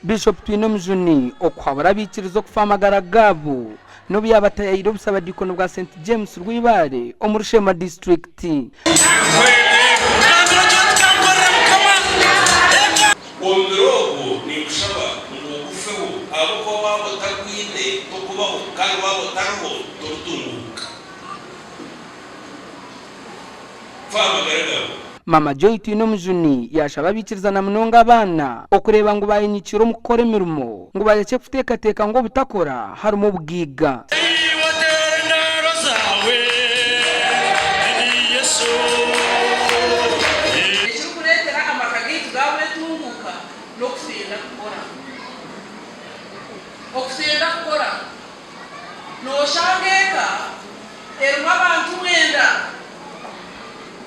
Bishop Twinomjuni okwabara bikirizo kufamagara gabo no byabatayiro busaba dikono bwa St James Rwibare omurushema district Ondrogo ni kushaba ngufeho abuko babo takwinde tokubaho kandi babo tarho torutunguka famagara gabo. Mama Joy Twinomjuni yashaba bikiriza na munonga abana okureba ngo bayinyikiro mukore mirumo ngo bayache kutekateka ngo butakora harimo bwiga no shangeka erwa abantu mwenda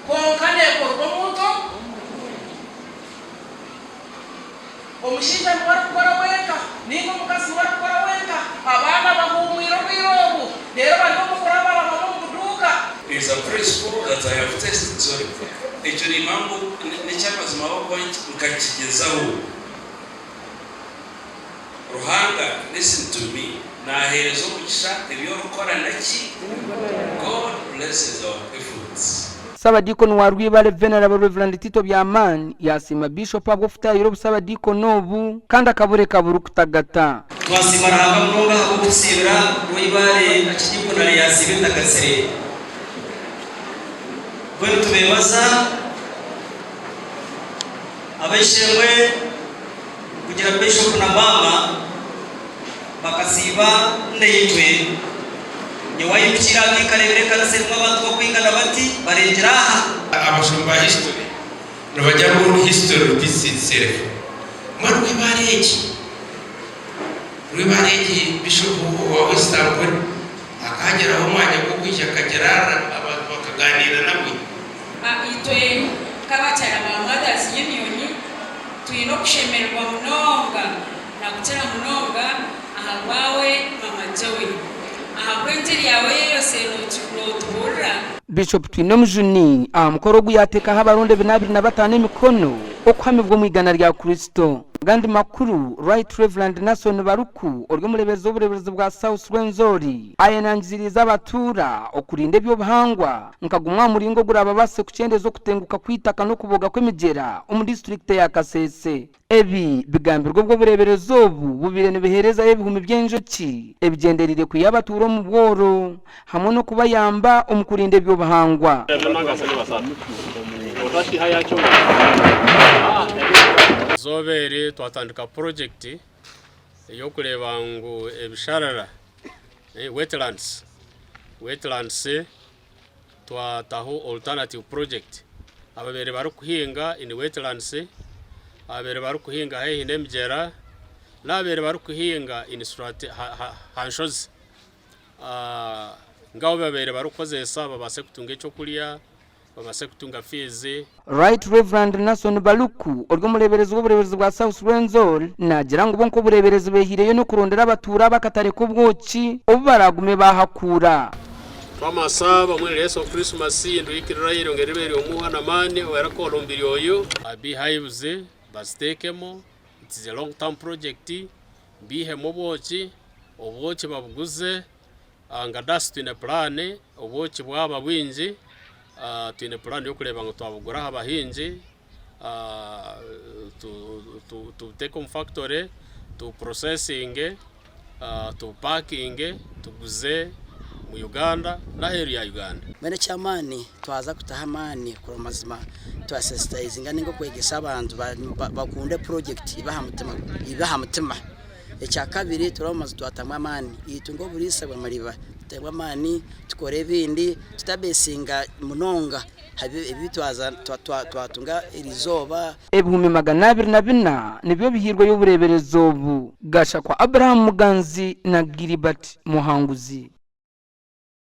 konkane korwa muntu omushinja mwarakora weka ningo mukasi mwarakora weka abana bahumwiro birobu rero barimo gukora baba muduka. Is a principle that I have tested. Sorry, icyo ni mambo n'icyamazima bako ukakigezaho Ruhanga. Listen to me. Naherezo kugisha ibyo rukora naki. God blesses our efforts. Saba dikono wa Rwibare Venerable Reverend Tito Byamani yasima Bishop abufita yiro busaba dikono obu kandi akabure kaburu kutagata twasimara hanga munonga abo kusibira Rwibare akidikono yasibe takasire bwe tubebaza abeshemwe kugira Bishop na mama bakasiba ndeyitwe nyewayi bikira kikarebere karaserwa abantu bakwingana bati barengera abashumba history no bajya muri history this itself mwana Rwibare Bishop wa Western akagera aho mwanya ko kwisha kagerara abantu bakaganira namwe itwe kabacyara ba Mothers Union tuyino kushemerwa munonga na kutera munonga ahabawe Mama Joy ahakwenteri yawe yose n'otubura. Bishop Twinomjuni amukoro guyateka habaronde 25 emikono okwamibwo mwigana rya Kristo gandi makuru Right Reverend Nason Baruku oryo murebezo uburebezo bwa South Rwenzori ayenangiziriza abatura okurinde byo bahangwa nkagumwa muringo guraba base kucendezo kutenguka kwitaka no kuboga kw'emigera mu district ya Kasese ebi bigambirwa bwo bureberezo bubire nibihereza ebihumi byenjoki ebigenderire kuyabaturo mu bworo hamwe no kubayamba umukurinde byo bahangwa zobere twatandika project yo kureba ngo ebisharara wetlands twataho alternative project ababere bari kuhinga in wetlands ababere bari kuhinga hehe nemgera nabere bari kuhinga in hanshozi ngaho babere bari kozesa babase kutunga cyo kuriya babase kutunga fizi. Right Reverend Nason Baruku oryo mureberezo w'ubureberezo bwa South Rwenzori nagira ngo bonko bureberezo behireyo no kurondera abatura bakatare ko bwoki obaragume bahakura twamasaba muri Yesu Christmas indu ikirira yirongerebere umuhana mane warakolombiri oyo abihives bastekemo. It is a long term project bihe muboki oboki babuguze angadasi twine plan oboki bwaba bwinji twine plan yo kureba ngo twabugura abahinji to take on factory to processing to packing tuguze mu Uganda na heri ya Uganda. Mene chamani twaza kutahamani kwa mazima twasensitizinga ningo kwegesha abantu bakunde project ibaha mutima ecya kabiri turamaze twatamwa amani itungo burisa bwa mariba temwa mani tukore bindi tutabesinga munonga ibi twatunga irizoba ebihumi 224 nibyo bihirwa y'ubureberezo gasha kwa Abraham Muganzi na Gilbert Muhanguzi.